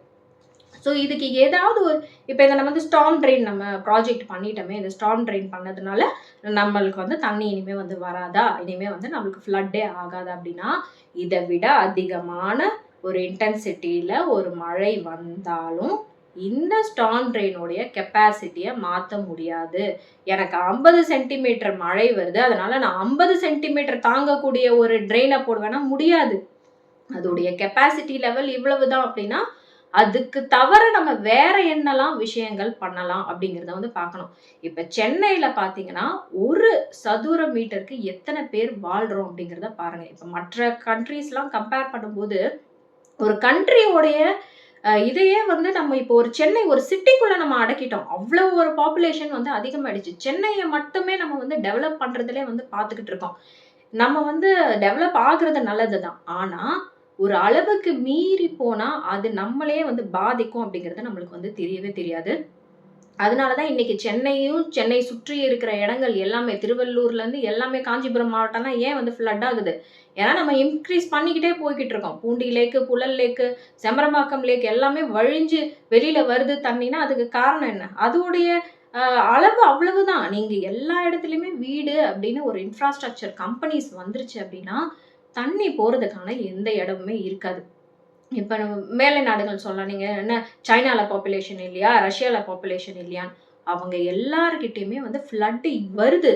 Speaker 1: ஸோ இதுக்கு ஏதாவது ஒரு, இப்போ இதை நம்ம வந்து ஸ்டார்ம் ட்ரெயின் நம்ம ப்ராஜெக்ட் பண்ணிட்டோமே, இந்த ஸ்டார்ம் ட்ரெயின் பண்ணதுனால நம்மளுக்கு வந்து தண்ணி இனிமே வந்து வராதா, இனிமே வந்து நம்மளுக்கு ஃப்ளட்டே ஆகாதா அப்படின்னா, இதை விட அதிகமான ஒரு இன்டென்சிட்டியில ஒரு மழை வந்தாலும் இந்த ஸ்டார்ம் ட்ரெயினுடைய கெப்பாசிட்டியை மாற்ற முடியாது. எனக்கு 50 சென்டிமீட்டர் மழை வருது, அதனால நான் 50 சென்டிமீட்டர் தாங்கக்கூடிய ஒரு ட்ரெயினை போடுவேன்னா முடியாது. அதோடைய கெப்பாசிட்டி லெவல் இவ்வளவுதான் அப்படின்னா அதுக்கு தவிர நம்ம வேற என்னெல்லாம் விஷயங்கள் பண்ணலாம் அப்படிங்கிறத வந்து பார்க்கணும். இப்ப சென்னையில பாத்தீங்கன்னா ஒரு சதுர மீட்டருக்கு எத்தனை பேர் வாழ்றோம் அப்படிங்கிறத பாருங்க. இப்ப மற்ற கண்ட்ரீஸ் எல்லாம் கம்பேர் பண்ணும்போது ஒரு கண்ட்ரியோடைய இதையே வந்து நம்ம இப்போ ஒரு சென்னை ஒரு சிட்டிக்குள்ள நம்ம அடக்கிட்டோம். அவ்வளவு ஒரு பாப்புலேஷன் வந்து அதிகமாயிடுச்சு. சென்னையை மட்டுமே நம்ம வந்து டெவலப் பண்றதுலே வந்து பார்த்துக்கிட்டு இருக்கோம். நம்ம வந்து டெவலப் ஆகுறது நல்லதுதான். ஆனா ஒரு அளவுக்கு மீறி போனா அது நம்மளே வந்து பாதிக்கும் அப்படிங்கிறது நம்மளுக்கு வந்து தெரியவே தெரியாது. அதனாலதான் இன்னைக்கு சென்னையும் சென்னை சுற்றி இருக்கிற இடங்கள் எல்லாமே திருவள்ளூர்ல இருந்து எல்லாமே காஞ்சிபுரம் மாவட்டம்னா ஏன் வந்து ஃப்ளட் ஆகுது? ஏன்னா நம்ம இன்க்ரீஸ் பண்ணிக்கிட்டே போய்கிட்டு இருக்கோம். பூண்டி லேக்கு, புழல் லேக்கு, செம்பரம்பாக்கம் லேக் எல்லாமே வழிஞ்சு வெளியில வருது தண்ணினா அதுக்கு காரணம் என்ன? அதோடைய அளவு அவ்வளவுதான். நீங்க எல்லா இடத்துலயுமே வீடு அப்படின்னு ஒரு இன்ஃப்ராஸ்ட்ரக்சர் கம்பெனிஸ் வந்துருச்சு அப்படின்னா தண்ணி போறதுக்கான எந்த இடமுமே இருக்காது. இப்ப நம்ம மேலை நாடுகள் சொல்லலாம். நீங்க என்ன சைனால பாப்புலேஷன் இல்லையா, ரஷ்யால பாப்புலேஷன் இல்லையான்னு, அவங்க எல்லார்கிட்டயுமே வந்து ஃப்ளட் வருது.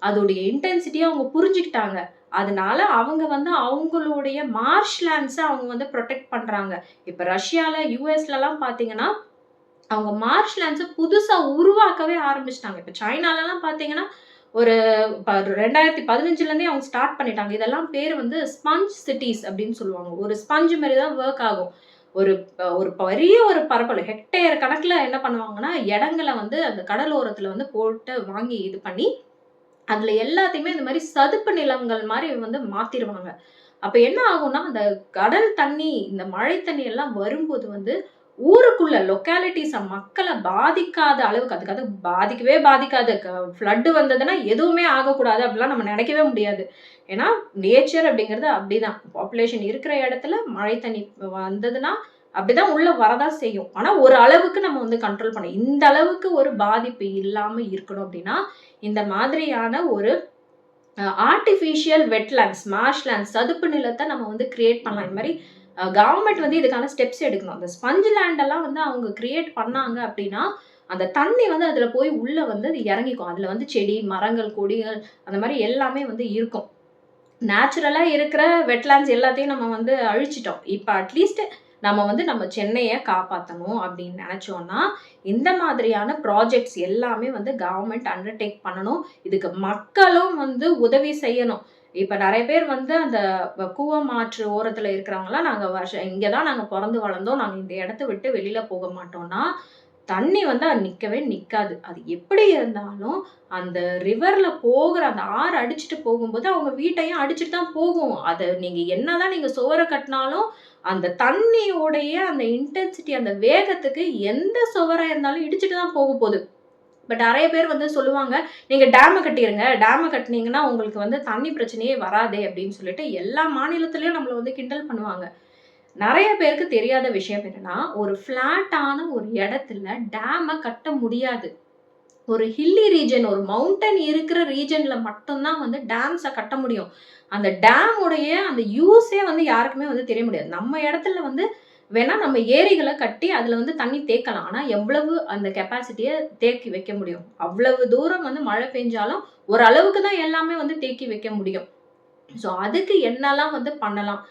Speaker 1: அதோடைய இன்டென்சிட்டியை அவங்க புரிஞ்சுக்கிட்டாங்க. அதனால அவங்க வந்து அவங்களுடைய மார்ஷ்லேண்ட்ஸை அவங்க வந்து ப்ரொடெக்ட் பண்றாங்க. இப்ப ரஷ்யால, யுஎஸ்ல எல்லாம் பாத்தீங்கன்னா அவங்க மார்ஷ்லேண்ட்ஸை புதுசா உருவாக்கவே ஆரம்பிச்சிட்டாங்க. இப்ப சைனால எல்லாம் பாத்தீங்கன்னா ஒரு 2015ல இருந்தே அவங்க ஸ்டார்ட் பண்ணிட்டாங்க. இதெல்லாம் பேர் வந்து ஸ்பஞ்ச் சிட்டிஸ் அப்படின்னு சொல்லுவாங்க. ஒரு ஸ்பஞ்ச் மாதிரி தான் ஒர்க் ஆகும். ஒரு ஒரு பெரிய ஒரு பரப்பளவு ஹெக்டேர் கணக்குல என்ன பண்ணுவாங்கன்னா இடங்களை வந்து அந்த கடலோரத்துல வந்து போட்டு வாங்கி இது பண்ணி அதுல எல்லாத்தையுமே இந்த மாதிரி சதுப்பு நிலங்கள் மாதிரி வந்து மாத்திருவாங்க. அப்ப என்ன ஆகும்னா அந்த கடல் தண்ணி, இந்த மழை தண்ணி எல்லாம் வரும்போது வந்து ஊருக்குள்ள லொக்காலிட்டிஸ் மக்களை பாதிக்காத அளவுக்கு, அதுக்காக பாதிக்கவே பாதிக்காது. ஃப்ளட் வந்ததுன்னா எதுவுமே ஆகக்கூடாது அப்படிலாம் நம்ம நினைக்கவே முடியாது. ஏன்னா நேச்சர் அப்படிங்கிறது அப்படிதான். பாப்புலேஷன் இருக்கிற இடத்துல மழை தண்ணி வந்ததுன்னா அப்படிதான் உள்ள வரதான் செய்யும். ஆனா ஒரு அளவுக்கு நம்ம வந்து கண்ட்ரோல் பண்ண, இந்த அளவுக்கு ஒரு பாதிப்பு இல்லாம இருக்கணும் அப்படின்னா இந்த மாதிரியான ஒரு ஆர்டிஃபிஷியல் வெட்லேண்ட்ஸ், மார்ஷ்லேண்ட்ஸ், சதுப்பு நிலத்தை நம்ம வந்து கிரியேட் பண்ணலாம். இந்த மாதிரி கவர்மெண்ட் வந்து இதுக்கான ஸ்டெப்ஸ் எடுக்கணும். அந்த ஸ்பஞ்ச் லேண்டெல்லாம் வந்து அவங்க கிரியேட் பண்ணாங்க அப்படின்னா, அந்த தண்ணி வந்து அதுல போய் உள்ள வந்து அது இறங்கிக்கும். அதுல வந்து செடி, மரங்கள், கொடிகள் அந்த மாதிரி எல்லாமே வந்து இருக்கும். நேச்சுரலா இருக்கிற வெட்லேண்ட்ஸ் எல்லாத்தையும் நம்ம வந்து அழிச்சிட்டோம். இப்ப அட்லீஸ்ட் நம்ம வந்து நம்ம சென்னைய காப்பாத்தணும் அப்படின்னு நினைச்சோம்னா, இந்த மாதிரியான ப்ராஜெக்ட்ஸ் எல்லாமே வந்து கவர்மெண்ட் அண்டர்டேக் பண்ணணும். இதுக்கு மக்களும் வந்து உதவி செய்யணும். இப்ப நெறைய பேர் வந்து அந்த கூவம் ஆற்று ஓரத்துல இருக்கிறவங்கலாம், நாங்க இங்க தான் நாங்க பொறந்து வளர்ந்தோம். நாங்க இந்த இடத்த விட்டு வெளியில போக மாட்டோம்னா, தண்ணி வந்து அது நிக்கவே நிக்காது. அது எப்படி இருந்தாலும் அந்த ரிவர்ல போகுற அந்த ஆறு அடிச்சுட்டு போகும்போது அவங்க வீட்டையும் அடிச்சுட்டு தான் போகும். அத நீங்க என்னதான் நீங்க சுவர கட்டினாலும், அந்த தண்ணியோடைய அந்த இன்டென்சிட்டி, அந்த வேகத்துக்கு எந்த சுவரா இருந்தாலும் இடிச்சுட்டு தான் போது. பட் நெறைய பேர் வந்து சொல்லுவாங்க, "நீங்க டேம கட்டிருங்க. டேம கட்டுனீங்கன்னா உங்களுக்கு வந்து தண்ணி பிரச்சனையே வராதே" அப்படின்னு சொல்லிட்டு எல்லா மாநிலத்திலயும் நம்மள வந்து கிண்டல் பண்ணுவாங்க. நெறைய பேருக்கு தெரியாத விஷயம் என்னன்னா, ஒரு ஃப்ளாட்டான ஒரு இடத்துல டேம கட்ட முடியாது. ஒரு ஹில்லி ரீஜன், ஒரு மவுண்டன் இருக்கிற ரீஜன்ல மட்டும் தான் வந்து டேம்ஸ கட்ட முடியும். அந்த டேம் உடைய அந்த யூஸே வந்து யாருக்குமே வந்து தெரிய முடியாது. நம்ம இடத்துல வந்து வேணா நம்ம ஏரிகள கட்டி அதுல வந்து தண்ணி தேக்கலாம். ஆனா எவ்வளவு அந்த கெப்பாசிட்டிய தேக்கி வைக்க முடியும்? அவ்வளவு தூரம் வந்து மழை பெஞ்சாலும் ஒரு அளவுக்கு தான் எல்லாமே வந்து தேக்கி வைக்க முடியும். ஸோ அதுக்கு என்னலாம் வந்து பண்ணலாம்?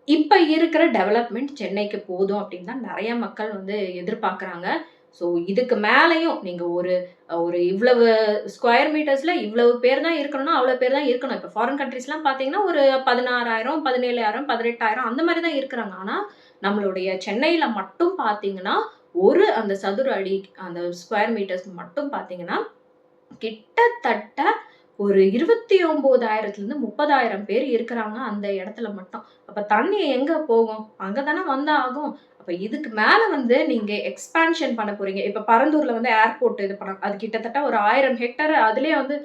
Speaker 1: இப்ப இருக்கிற டெவலப்மெண்ட் சென்னைக்கு போதும் அப்படின்னு தான் நெறைய மக்கள் வந்து எதிர்பார்க்குறாங்க. ஸோ இதுக்கு மேலயும் நீங்க ஒரு ஒரு இவ்வளவு ஸ்கொயர் மீட்டர்ஸ்ல இவ்வளவு பேர் தான் இருக்கணும்னா, அவ்வளவு பேர் தான் இருக்கணும். இப்ப ஃபாரின் கண்ட்ரீஸ்லாம் பார்த்தீங்கன்னா, ஒரு 16,000, 17,000, 18,000 அந்த மாரி தான் இருக்கிறாங்க. ஆனா, நம்மளுடைய சென்னையில மட்டும் பார்த்தீங்கன்னா, ஒரு அந்த சதுர அடி அந்த ஸ்கொயர் மீட்டர்ஸ் மட்டும் பார்த்தீங்கன்னா, கிட்டத்தட்ட ஒரு 29,000லிருந்து 30,000 பேர் இருக்கிறாங்க அந்த இடத்துல மட்டும். அப்ப தண்ணி எங்க போகும்? அங்க தானே வந்தாகும். அப்ப இதுக்கு மேல வந்து நீங்க எக்ஸ்பான்ஷன் பண்ண போறீங்க. இப்ப பரந்தூர்ல வந்து ஏர்போர்ட் இது பண்ண அது கிட்டத்தட்ட ஒரு 1000 ஹெக்டேர் அதிலேயே வந்து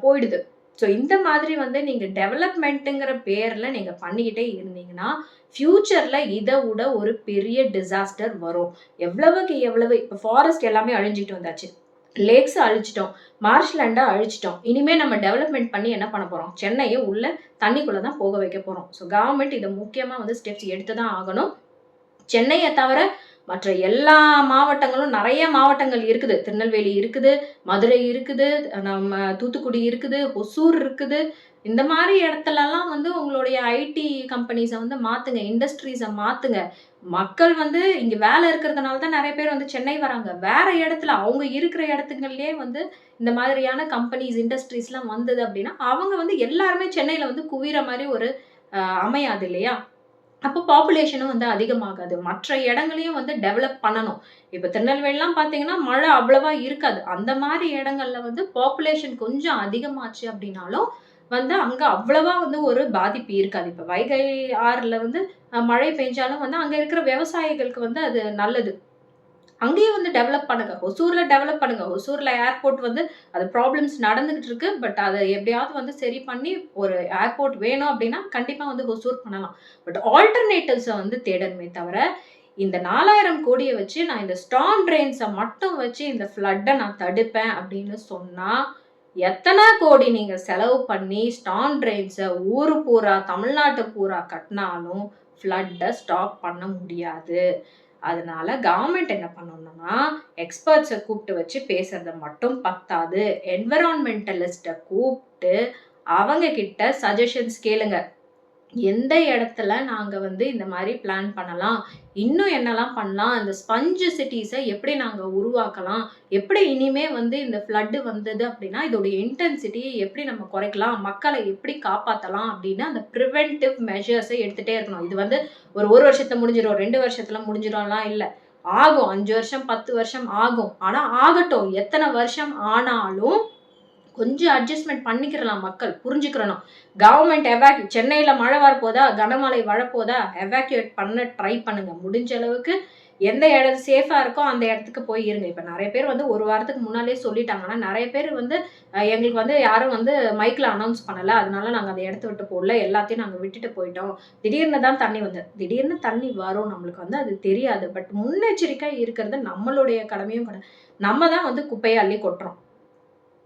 Speaker 1: போயிடுது. ஸோ இந்த மாதிரி வந்து நீங்க டெவலப்மென்ட்ங்கிற பேர்ல நீங்க பண்ணிக்கிட்டே இருந்தீங்கன்னா, ஃபியூச்சர்ல இத விட ஒரு பெரிய டிசாஸ்டர் வரும். எவ்வளவுக்கு எவ்வளவு இப்ப ஃபாரஸ்ட் எல்லாமே அழிஞ்சிட்டு வந்தாச்சு. லேக்ஸ அழிச்சிட்டோம். மார்ஷ்லேண்ட அழிச்சிட்டோம். இனிமே நம்ம டெவலப்மென்ட் பண்ணி என்ன பண்ண போறோம்? சென்னைய உள்ள தண்ணிக்குள்ள தான் போக வைக்க போறோம். ஸோ கவர்ன்மெண்ட் இத முக்கியமா வந்து ஸ்டெப்ஸ் எடுத்து தான் ஆகணும். சென்னைய தவிர மற்ற எல்லா மாவட்டங்களும் நெறைய மாவட்டங்கள் இருக்குது. திருநெல்வேலி இருக்குது, மதுரை இருக்குது, நம்ம தூத்துக்குடி இருக்குது, ஒசூர் இருக்குது. இந்த மாரி இடத்துலலாம் வந்து உங்களுடைய ஐடி கம்பெனிஸ வந்து மாத்துங்க. இண்டஸ்ட்ரீஸ மாத்துங்க. மக்கள் வந்து இங்க வேலை இருக்கிறதுனால தான் நெறைய பேர் வந்து சென்னை வராங்க. வேற இடத்துல அவங்க இருக்கிற இடத்துங்கள்லயே வந்து இந்த மாதிரியான கம்பெனிஸ், இண்டஸ்ட்ரீஸ்லாம் வந்தது அப்டின்னா, அவங்க வந்து எல்லாருமே சென்னையில வந்து குவிற மாரி ஒரு அமையாது இல்லையா? அப்போ பாப்புலேஷனும் வந்து அதிகமாகாது. மற்ற இடங்களையும் வந்து டெவலப் பண்ணணும். இப்ப திருநெல்வேலிலாம் பார்த்தீங்கன்னா, மழை அவ்வளவா இருக்காது. அந்த மாரி இடங்கள்ல வந்து பாப்புலேஷன் கொஞ்சம் அதிகமாச்சு அப்டின்னாலும், வந்து அங்க அவ்வளவா வந்து ஒரு பாதிப்பு இருக்காது. இப்ப வைகை ஆறுல வந்து மழை பெஞ்சாலும் வந்து அங்க இருக்கிற விவசாயிகளுக்கு வந்து அது நல்லது. அங்கேயும் வந்து டெவலப் பண்ணுங்க. ஒசூர்ல டெவலப் பண்ணுங்க. ஒசூர்ல ஏர்போர்ட் வந்து அது ப்ராப்ளம்ஸ் நடந்துகிட்டு இருக்கு. பட் அத எப்படியாவது வந்து சரி பண்ணி ஒரு ஏர்போர்ட் வேணும் அப்படின்னா, கண்டிப்பா வந்து ஒசூர் பண்ணலாம். பட் ஆல்டர்னேட்டிவ்ஸ வந்து தேடணுமே தவிர, இந்த 4,000 கோடிய வச்சு நான் இந்த ஸ்டார்ம் ட்ரெயின்ஸ மட்டும் வச்சு இந்த ஃப்ளட்ட நான் தடுப்பேன் அப்படின்னு சொன்னா, எத்தன கோடி நீங்க செலவு பண்ணி ஸ்டார்ம் ட்ரெயின்ஸ ஊரு பூரா, தமிழ்நாட்டு பூரா கட்டினாலும் ஃப்ளட்ட ஸ்டாப் பண்ண முடியாது. அதனால கவர்ன்மெண்ட் என்ன பண்ணணும்னா, எக்ஸ்பர்ட்ஸ கூப்பிட்டு வச்சு பேசுறது மட்டும் பத்தாது. என்வைரன்மென்டலிஸ்ட்ட கூப்ட்டு அவங்க கிட்ட சஜஷன்ஸ் கேளுங்க. எந்த இடத்துல நாங்க வந்து இந்த மாரி பிளான் பண்ணலாம்? இன்னும் என்னலாம் பண்ணலாம்? இந்த ஸ்பஞ்ச் சிட்டீஸ எப்படி நாங்க உருவாக்கலாம்? எப்படி இனிமே வந்து இந்த ஃப்ளட் வந்தது அப்படின்னா, இதோடைய இன்டென்சிட்டிய எப்படி நம்ம குறைக்கலாம்? மக்கள எப்படி காப்பாத்தலாம்? அப்படின்னு அந்த பிரிவென்டிவ் மெஷர்ஸ எடுத்துட்டே இருக்கணும். இது வந்து ஒரு 1 வருஷத்துல முடிஞ்சிரும், 2 வருஷத்துல முடிஞ்சிரும்லாம் இல்ல. ஆகும். 5 வருஷம், 10 வருஷம் ஆகும். ஆனா ஆகட்டும். எத்தன வருஷம் ஆனாலும் கொஞ்சம் அட்ஜஸ்ட்மென்ட் பண்ணிக்கிறலாம் மக்கள். புரிஞ்சுக்கிறணும். கவர்ன்மெண்ட் சென்னையில மழை வரப்போதா, கனமழை வரப்போதா, எவாக்குவேட் பண்ண ட்ரை பண்ணுங்க. முடிஞ்ச அளவுக்கு எந்த இடம் சேஃபா இருக்கோ அந்த இடத்துக்கு போய் இருங்க. இப்ப நெறைய பேர் வந்து 1 வாரத்துக்கு முன்னாலயே சொல்லிட்டாங்க. ஆனா நெறைய பேர் வந்து எங்களுக்கு வந்து யாரும் வந்து மைக்ல அனௌன்ஸ் பண்ணல. அதனால நாங்க அந்த இடத்த விட்டு போடல. எல்லாத்தையும் நாங்க விட்டுட்டு போயிட்டோம். திடீர்னு தான் தண்ணி வந்தது. திடீர்னு தண்ணி வரும். நம்மளுக்கு வந்து அது தெரியாது. பட் முன்னெச்சரிக்கையா இருக்கிறது நம்மளுடைய கடமையும் கூட. நம்ம தான் வந்து குப்பைய அள்ளி கொட்டுறோம்.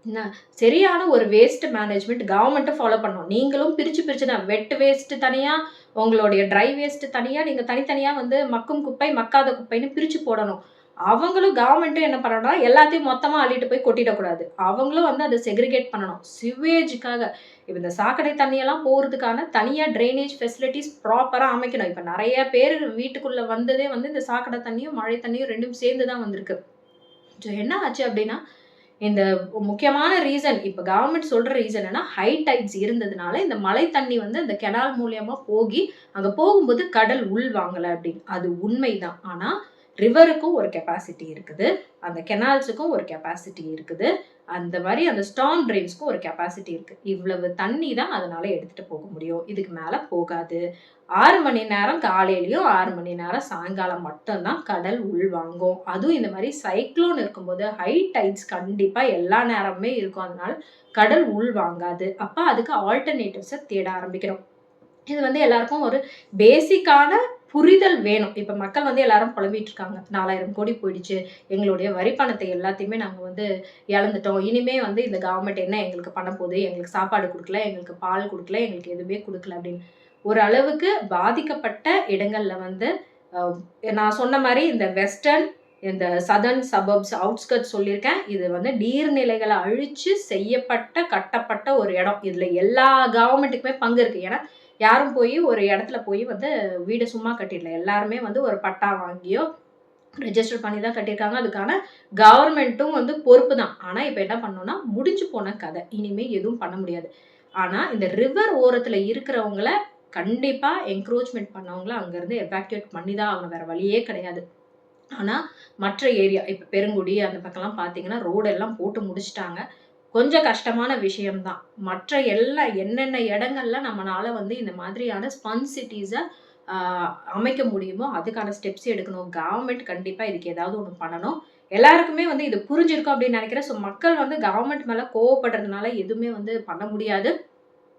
Speaker 1: என்ன சரியான ஒரு வேஸ்ட் மேனேஜ்மெண்ட் கவர்மெண்ட்டும் ஃபாலோ பண்ணணும். நீங்களும் பிரிச்சு தான் வெட் வேஸ்ட் தனியா, உங்களுடைய ட்ரை வேஸ்ட் தனியா, நீங்க தனித்தனியா வந்து மக்கும் குப்பை, மக்காத குப்பைன்னு பிரிச்சு போடணும். அவங்களும் கவர்மெண்ட்டும் என்ன பண்ணணும்னா, எல்லாத்தையும் மொத்தமா அள்ளிட்டு போய் கொட்டிடக்கூடாது. அவங்களும் வந்து அத செக்ரிகேட் பண்ணணும். சிவேஜுக்காக இப்ப இந்த சாக்கடை தண்ணியெல்லாம் போறதுக்கான தனியா ட்ரைனேஜ் ஃபெசிலிட்டீஸ் ப்ராப்பரா அமைக்கணும். இப்ப நெறைய பேரு வீட்டுக்குள்ள வந்ததே வந்து இந்த சாக்கடை தண்ணியும், மழை தண்ணியும் 2ம் சேர்ந்து தான் வந்திருக்கு. என்ன ஆச்சு அப்டின்னா, இந்த முக்கியமான ரீசன் இப்ப கவர்ன்மெண்ட் சொல்ற ரீசன் என்னன்னா, ஹை டைட்ஸ் இருந்ததுனால இந்த மழை தண்ணி வந்து இந்த கெனால் மூலியமா போகி, அங்க போகும்போது கடல் உள் வாங்கல அப்படின்னு. அது உண்மைதான். ஆனா, ரிவருக்கும் ஒரு கெப்பாசிட்டி இருக்குது. அந்த கெனால்ஸுக்கும் ஒரு கெப்பாசிட்டி இருக்குது. அந்த மாரி அந்த ஸ்டார்ம் ட்ரெயின்ஸ்க்கும் ஒரு கெப்பாசிட்டி இருக்கு. இவ்வளவு தண்ணி தான் அதனால எடுத்துட்டு போக முடியும். இதுக்கு மேல போகாது. 6 மணி நேரம் காலையிலயும், 6 மணி நேரம் சாயங்காலம் மட்டும் தான் கடல் உள்வாங்கும். அதுவும் இந்த மாரி சைக்ளோன் இருக்கும்போது ஹை டைட்ஸ் கண்டிப்பா எல்லா நேரமுமே இருக்கும். அதனால கடல் உள்வாங்காது. அப்ப அதுக்கு ஆல்டர்னேட்டிவ்ஸ தேட ஆரம்பிக்கிறோம். இது வந்து எல்லாருக்கும் ஒரு பேசிக்கான புரிதல் வேணும். இப்ப மக்கள் வந்து எல்லாரும் புலம்பிட்டு இருக்காங்க. 4000 கோடி போயிடுச்சு. எங்களுடைய வரி பணத்தை எல்லாத்தையுமே நாங்க வந்து இழந்துட்டோம். இனிமே வந்து இந்த கவர்மெண்ட் என்ன எங்களுக்கு பண்ண போகுது? எங்களுக்கு சாப்பாடு குடுக்கல, எங்களுக்கு பால் குடுக்கல, எங்களுக்கு எதுவுமே குடுக்கல அப்படின்னு. ஒரு அளவுக்கு பாதிக்கப்பட்ட இடங்கள்ல வந்து அ நான் சொன்ன மாரி இந்த வெஸ்டர்ன், இந்த சதர்ன் சபர்ப்ஸ், அவுட்ஸ்கர்ட்ஸ் சொல்லியிருக்கேன். இது வந்து நீர்நிலைகள அழிச்சு செய்யப்பட்ட, கட்டப்பட்ட ஒரு இடம். இதுல எல்லா கவர்மெண்ட்டுக்குமே பங்கு இருக்கு. ஏன்னா, யாரும் போய் ஒரு இடத்துல போய் வந்து வீடு சும்மா கட்டிடல. எல்லாருமே வந்து ஒரு பட்டா வாங்கியோ, ரெஜிஸ்டர் பண்ணி தான் கட்டியிருக்காங்க. அதுக்கான கவர்மெண்ட்டும் வந்து பொறுப்பு தான். ஆனா, இப்ப என்ன பண்ணணும்னா, முடிஞ்சு போன கதை. இனிமே எதுவும் பண்ண முடியாது. ஆனா, இந்த ரிவர் ஓரத்துல இருக்கிறவங்கள கண்டிப்பா என்க்ரோச்மென்ட் பண்ணவங்கள அங்கருந்து எவாக்குவேட் பண்ணி தான் ஆகணும். வேற வழியே கிடையாது. ஆனா, மற்ற ஏரியா இப்ப பெருங்குடி அந்த பக்கம்லாம் பார்த்தீங்கன்னா, ரோடு எல்லாம் போட்டு முடிச்சுட்டாங்க. கொஞ்சம் கஷ்டமான விஷயம் தான். மற்ற என்னென்ன இடங்கள்ல நம்மனால வந்து இந்த மாதிரியான ஸ்பன் சிட்டீஸ ஆ அமைக்க முடியுமோ, அதுக்கான ஸ்டெப்ஸ் எடுக்கணும். கவர்ன்மெண்ட் கண்டிப்பா இதுக்கு ஏதாவது ஒண்ணு பண்ணணும். எல்லாருக்குமே வந்து இது புரிஞ்சிருக்கும் அப்படின்னு நெனைக்கிறேன். ஸோ மக்கள் வந்து கவர்ன்மெண்ட் மேல கோவப்படுறதுனால எதுவுமே வந்து பண்ண முடியாது.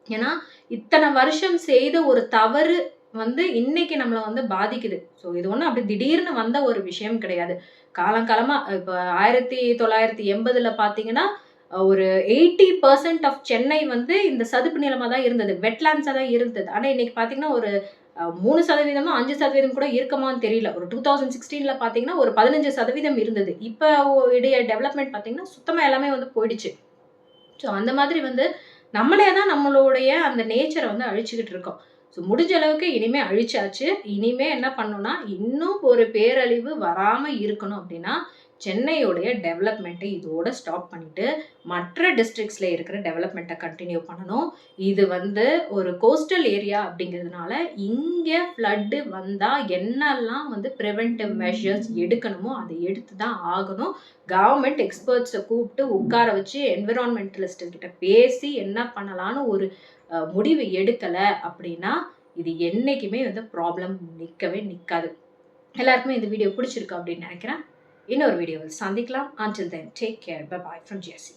Speaker 1: ஏன்னா, இத்தன வருஷம் செய்த ஒரு தவறு வந்து இன்னைக்கு நம்மள வந்து பாதிக்குது. ஸோ இது ஒண்ணும் அப்படி திடீர்னு வந்த ஒரு விஷயம் கிடையாது. காலங்காலமா இப்ப 1980ல பார்த்தீங்கன்னா, ஒரு 80% ஆஃப் சென்னை வந்து இந்த சதுப்பு நிலமா தான் இருந்தது. வெட்லேண்ட்ஸா தான் இருந்தது. ஆனா இன்னைக்கு பார்த்தீங்கன்னா, ஒரு 3% 5% கூட இருக்குமான்னு தெரியல. ஒரு 2016ல பார்த்தீங்கன்னா, ஒரு 15% இருந்தது. இப்ப இடைய டெவலப்மெண்ட் பார்த்தீங்கன்னா, சுத்தமா எல்லாமே வந்து போயிடுச்சு. ஸோ அந்த மாதிரி வந்து நம்மளே தான் நம்மளுடைய அந்த நேச்சர வந்து அழிச்சுக்கிட்டு இருக்கோம். ஸோ முடிஞ்ச அளவுக்கு இனிமே அழிச்சாச்சு. இனிமே என்ன பண்ணணும்னா, இன்னும் ஒரு பேரழிவு வராம இருக்கணும் அப்டின்னா, சென்னையுடைய டெவலப்மெண்ட்ட இதோட ஸ்டாப் பண்ணிட்டு, மற்ற டிஸ்ட்ரிக்ட்ஸ்ல இருக்கிற டெவலப்மெண்ட்ட கன்டின்யூ பண்ணணும். இது வந்து ஒரு கோஸ்டல் ஏரியா அப்டிங்கிறதுனால, இங்க ஃப்ளட் வந்தா என்னெல்லாம் வந்து பிரிவென்டிவ் மெஷர்ஸ் எடுக்கணுமோ, அத எடுத்து தான் ஆகணும். கவர்ன்மெண்ட் எக்ஸ்பர்ட்ஸ கூப்ட்டு உட்கார வச்சு என்விரான்மென்டலிஸ்ட் கிட்ட பேசி என்ன பண்ணலான்னு ஒரு முடிவு எடுக்கல அப்படின்னா, இது என்னைக்குமே வந்து ப்ராப்ளம் நிக்கவே நிக்காது. எல்லாருக்குமே இந்த வீடியோ பிடிச்சிருக்கு அப்படின்னு நினைக்கிறேன். இன்னொரு வீடியோவில் சந்திக்கலாம். Until then, take care. Bye bye from Jessie.